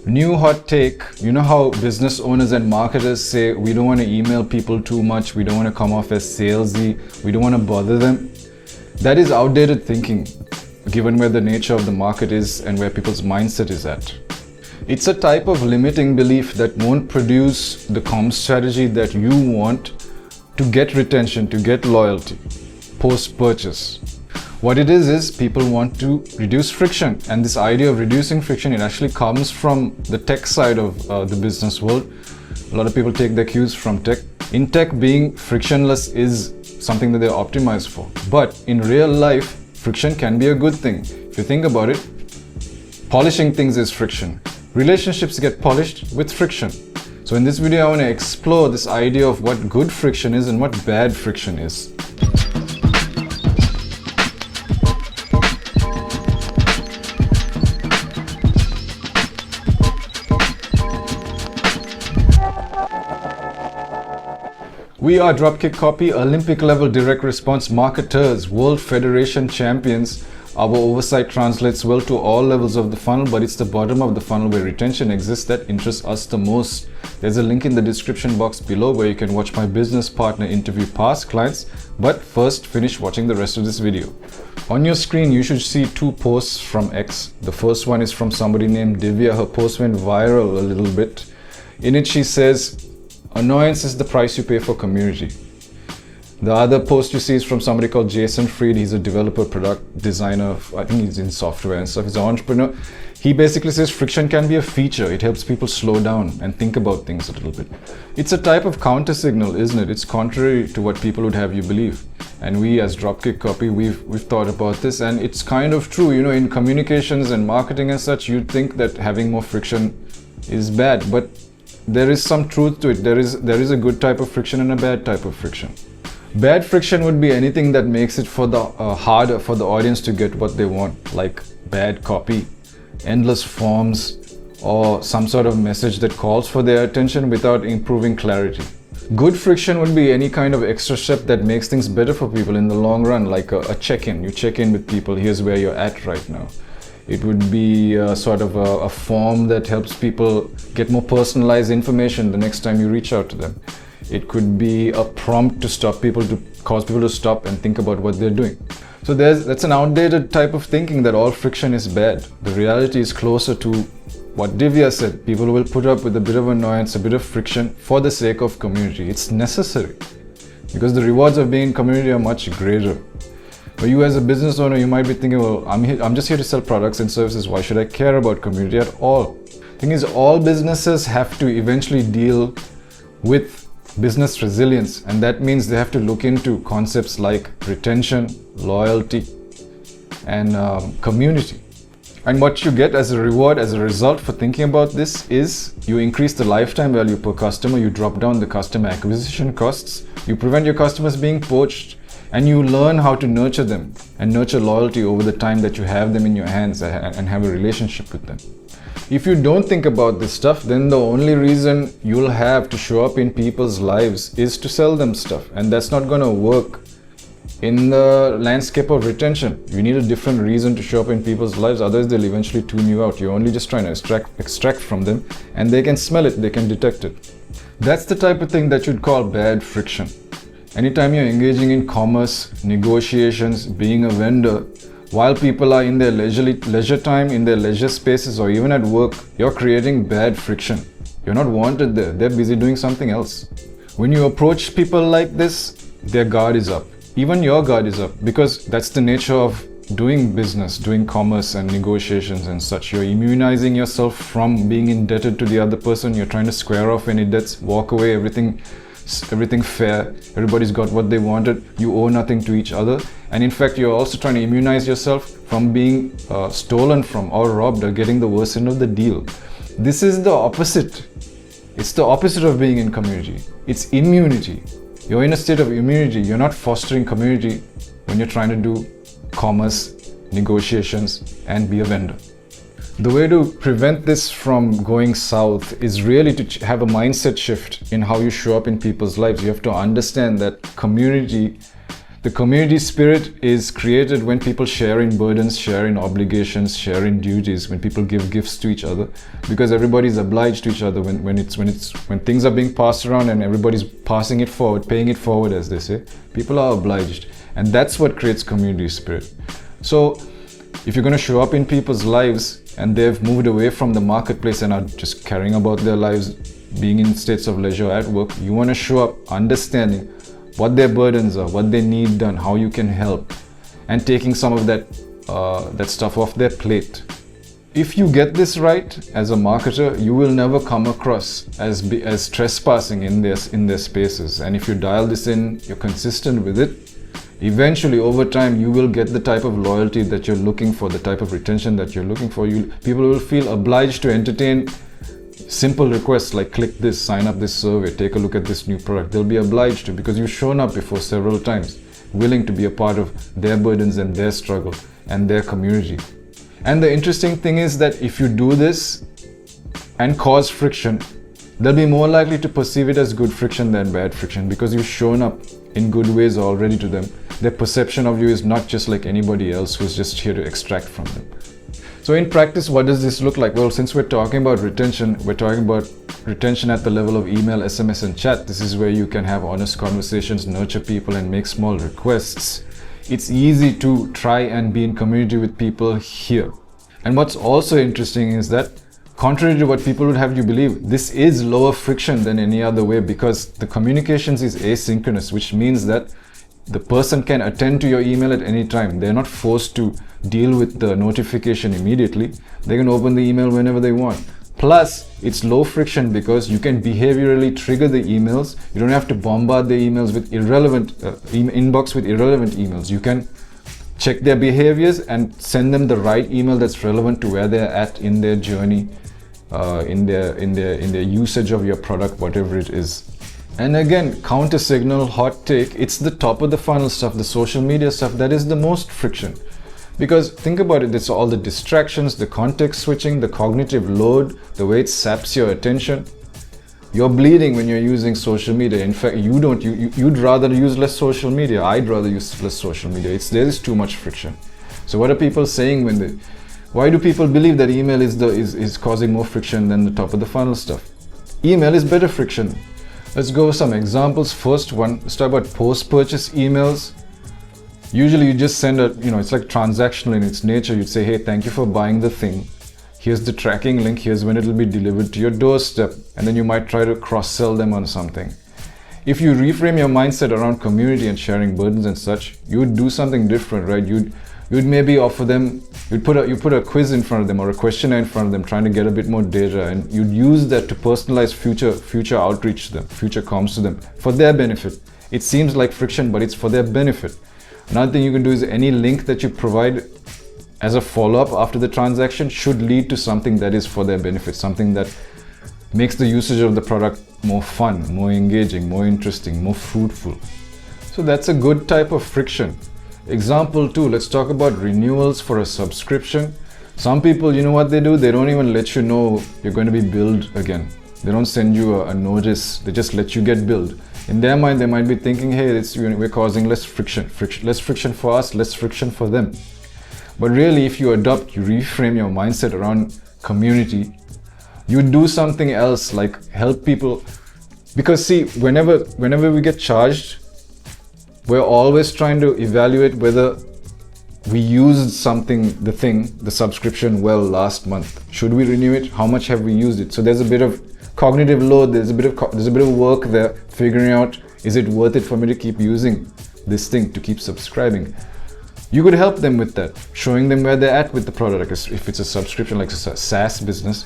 New hot take, you know how business owners and marketers say we don't want to email people too much, we don't want to come off as salesy, we don't want to bother them? That is outdated thinking, given where the nature of the market is and where people's mindset is at. It's a type of limiting belief that won't produce the comm strategy that you want to get retention, to get loyalty, post-purchase. What it is people want to reduce friction, and this idea of reducing friction, it actually comes from the tech side of the business world. A lot of people take their cues from tech. In tech, being frictionless is something that they're optimized for. But in real life, friction can be a good thing. If you think about it, polishing things is friction. Relationships get polished with friction. So in this video, I want to explore this idea of what good friction is and what bad friction is. We are Dropkick Copy, Olympic level direct response marketers, World Federation champions. Our oversight translates well to all levels of the funnel, but it's the bottom of the funnel where retention exists that interests us the most. There's a link in the description box below where you can watch my business partner interview past clients, but first finish watching the rest of this video. On your screen, you should see two posts from X. The first one is from somebody named Divya. Her post went viral a little bit. In it, she says, "Annoyance is the price you pay for community." The other post you see is from somebody called Jason Fried. He's a developer, product designer. I think he's in software and stuff. He's an entrepreneur. He basically says friction can be a feature. It helps people slow down and think about things a little bit. It's a type of counter signal, isn't it? It's contrary to what people would have you believe. And we as Dropkick Copy, we've thought about this, and it's kind of true. You know, in communications and marketing and such, you'd think that having more friction is bad, but there is some truth to it. There is a good type of friction and a bad type of friction. Bad friction would be anything that makes it harder for the audience to get what they want, like bad copy, endless forms, or some sort of message that calls for their attention without improving clarity. Good friction would be any kind of extra step that makes things better for people in the long run, like a check-in. You check in with people, here's where you're at right now. It would be sort of a form that helps people get more personalized information the next time you reach out to them. It could be a prompt to cause people to stop and think about what they're doing. So that's an outdated type of thinking that all friction is bad. The reality is closer to what Divya said. People will put up with a bit of annoyance, a bit of friction for the sake of community. It's necessary because the rewards of being in community are much greater. But you as a business owner, you might be thinking, well, I'm just here to sell products and services. Why should I care about community at all? The thing is, all businesses have to eventually deal with business resilience, and that means they have to look into concepts like retention, loyalty, and community. And what you get as a reward, as a result for thinking about this, is you increase the lifetime value per customer, you drop down the customer acquisition costs, you prevent your customers being poached, and you learn how to nurture them and nurture loyalty over the time that you have them in your hands and have a relationship with them. If you don't think about this stuff, then the only reason you'll have to show up in people's lives is to sell them stuff, and that's not going to work in the landscape of retention. You need a different reason to show up in people's lives, otherwise they'll eventually tune you out. You're only just trying to extract from them, and they can smell it, they can detect it. That's the type of thing that you'd call bad friction. Anytime you're engaging in commerce, negotiations, being a vendor, while people are in their leisure time, in their leisure spaces, or even at work, you're creating bad friction. You're not wanted there. They're busy doing something else. When you approach people like this, their guard is up. Even your guard is up, because that's the nature of doing business, doing commerce and negotiations and such. You're immunizing yourself from being indebted to the other person. You're trying to square off any debts, walk away, everything fair, everybody's got what they wanted, you owe nothing to each other. And in fact, you're also trying to immunize yourself from being stolen from or robbed or getting the worst end of the deal. This is the opposite. It's the opposite of being in community. It's immunity. You're in a state of immunity. You're not fostering community when you're trying to do commerce, negotiations, and be a vendor. The way to prevent this from going south is really to have a mindset shift in how you show up in people's lives. You have to understand that community, The community spirit is created when people share in burdens, share in obligations, share in duties, when people give gifts to each other, because everybody's obliged to each other when things are being passed around and everybody's passing it forward, paying it forward, as they say. People are obliged, and that's what creates community spirit. So if you're going to show up in people's lives and they've moved away from the marketplace and are just caring about their lives, being in states of leisure at work, you want to show up understanding what their burdens are, what they need done, how you can help, and taking some of that stuff off their plate. If you get this right as a marketer, you will never come across as trespassing in their spaces. And if you dial this in, you're consistent with it, eventually over time you will get the type of loyalty that you're looking for, the type of retention that you're looking for. People will feel obliged to entertain simple requests like click this, sign up this survey, take a look at this new product. They'll be obliged to, because you've shown up before several times, willing to be a part of their burdens and their struggle and their community. And the interesting thing is that if you do this and cause friction, they'll be more likely to perceive it as good friction than bad friction, because you've shown up in good ways already to them. Their perception of you is not just like anybody else who's just here to extract from them. So in practice, what does this look like? Well, since we're talking about retention, we're talking about retention at the level of email, SMS, and chat. This is where you can have honest conversations, nurture people, and make small requests. It's easy to try and be in community with people here. And what's also interesting is that, contrary to what people would have you believe, this is lower friction than any other way, because the communications is asynchronous, which means that the person can attend to your email at any time. They're not forced to deal with the notification immediately. They can open the email whenever they want. Plus, it's low friction because you can behaviorally trigger the emails. You don't have to bombard the emails with inbox with irrelevant emails. You can check their behaviors and send them the right email that's relevant to where they're at in their journey, in their usage of your product, whatever it is. And again, counter signal, hot take, it's the top of the funnel stuff, the social media stuff, that is the most friction. Because think about it, it's all the distractions, the context switching, the cognitive load, the way it saps your attention. You're bleeding when you're using social media. In fact, you'd rather use less social media. I'd rather use less social media. There is too much friction. So what are people saying why do people believe that email is causing more friction than the top of the funnel stuff? Email is better friction. Let's go with some examples. First one, let's talk about post-purchase emails. Usually you just send it's like transactional in its nature. You'd say, hey, thank you for buying the thing. Here's the tracking link. Here's when it'll be delivered to your doorstep. And then you might try to cross-sell them on something. If you reframe your mindset around community and sharing burdens and such, you would do something different, right? You'd maybe offer them, you put a quiz in front of them or a questionnaire in front of them, trying to get a bit more data, and you'd use that to personalize future outreach to them, future comms to them, for their benefit. It seems like friction, but it's for their benefit. Another thing you can do is any link that you provide as a follow-up after the transaction should lead to something that is for their benefit, something that makes the usage of the product more fun, more engaging, more interesting, more fruitful. So that's a good type of friction. Example 2, let's talk about renewals for a subscription. Some people, you know what they do? They don't even let you know you're going to be billed again. They don't send you a notice. They just let you get billed. In their mind, they might be thinking, hey, we're causing less friction for us, less friction for them. But really, if you reframe your mindset around community, you do something else, like help people. Because see, whenever we get charged, we're always trying to evaluate whether we used the subscription well last month. Should we renew it? How much have we used it? So there's a bit of cognitive load, there's a bit of work there, figuring out, is it worth it for me to keep using this thing, to keep subscribing? You could help them with that, showing them where they're at with the product. If it's a subscription, like a SaaS business,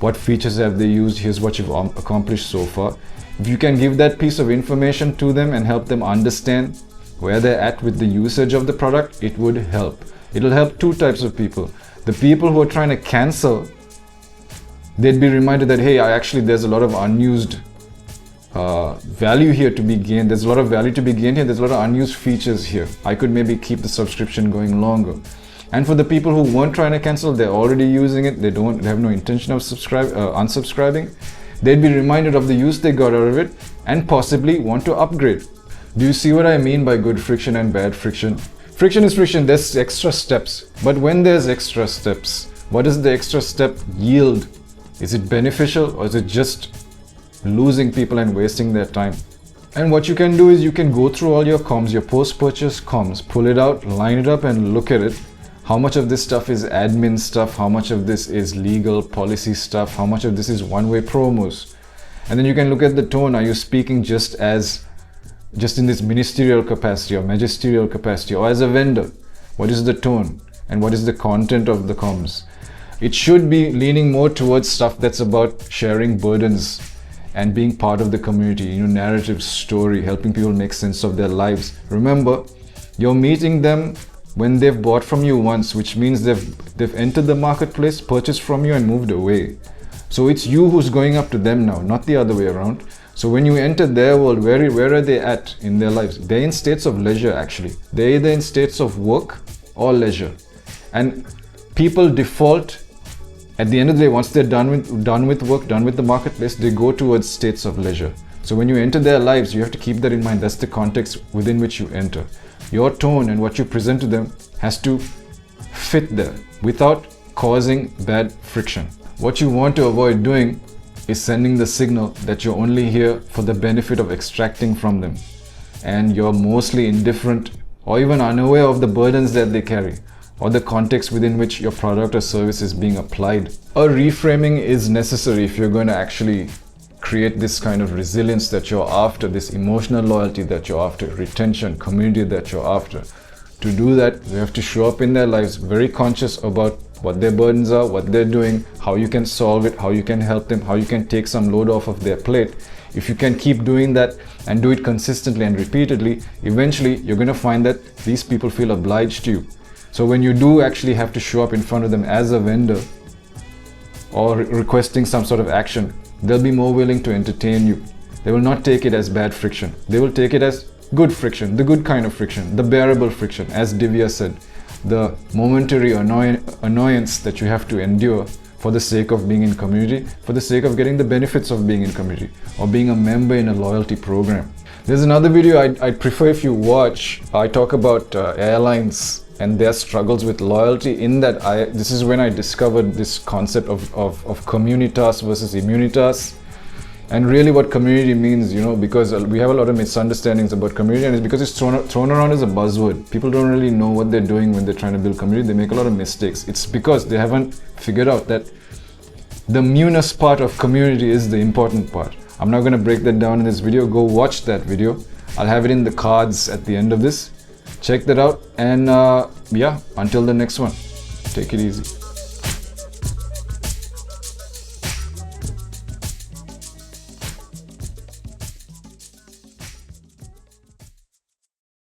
what features have they used? Here's what you've accomplished so far. If you can give that piece of information to them and help them understand where they're at with the usage of the product, it would help. It'll help two types of people. The people who are trying to cancel, they'd be reminded that, hey, there's a lot of unused value here to be gained. There's a lot of value to be gained here. There's a lot of unused features here. I could maybe keep the subscription going longer. And for the people who weren't trying to cancel, they're already using it. They have no intention of unsubscribing. They'd be reminded of the use they got out of it and possibly want to upgrade. Do you see what I mean by good friction and bad friction? Friction is friction, there's extra steps. But when there's extra steps, what does the extra step yield? Is it beneficial, or is it just losing people and wasting their time? And what you can do is you can go through all your comms, your post-purchase comms, pull it out, line it up and look at it. How much of this stuff is admin stuff? How much of this is legal policy stuff? How much of this is one-way promos? And then you can look at the tone. Are you speaking just in this ministerial capacity or magisterial capacity, or as a vendor? What is the tone and what is the content of the comms? It should be leaning more towards stuff that's about sharing burdens and being part of the community, narrative, story, helping people make sense of their lives. Remember, you're meeting them when they've bought from you once, which means they've entered the marketplace, purchased from you and moved away. So it's you who's going up to them now, not the other way around. So when you enter their world, where are they at in their lives? They're in states of leisure, actually. They're either in states of work or leisure. And people default, at the end of the day, once they're done with work, done with the marketplace, they go towards states of leisure. So when you enter their lives, you have to keep that in mind. That's the context within which you enter. Your tone and what you present to them has to fit there without causing bad friction. What you want to avoid doing is sending the signal that you're only here for the benefit of extracting from them, and you're mostly indifferent or even unaware of the burdens that they carry or the context within which your product or service is being applied. A reframing is necessary if you're going to actually create this kind of resilience that you're after, this emotional loyalty that you're after, retention, community that you're after. To do that, you have to show up in their lives very conscious about what their burdens are, what they're doing, how you can solve it, how you can help them, how you can take some load off of their plate. If you can keep doing that and do it consistently and repeatedly, eventually you're going to find that these people feel obliged to you. So when you do actually have to show up in front of them as a vendor or requesting some sort of action, they'll be more willing to entertain you. They will not take it as bad friction. They will take it as good friction, the good kind of friction, the bearable friction, as Divya said. The momentary annoyance that you have to endure for the sake of being in community, for the sake of getting the benefits of being in community or being a member in a loyalty program. There's another video I'd prefer if you watch. I talk about airlines and their struggles with loyalty. In that, this is when I discovered this concept of communitas versus immunitas. And really what community means, because we have a lot of misunderstandings about community, and it's because it's thrown around as a buzzword. People don't really know what they're doing when they're trying to build community. They make a lot of mistakes. It's because they haven't figured out that the munus part of community is the important part. I'm not going to break that down in this video. Go watch that video. I'll have it in the cards at the end of this. Check that out. And yeah, until the next one, take it easy.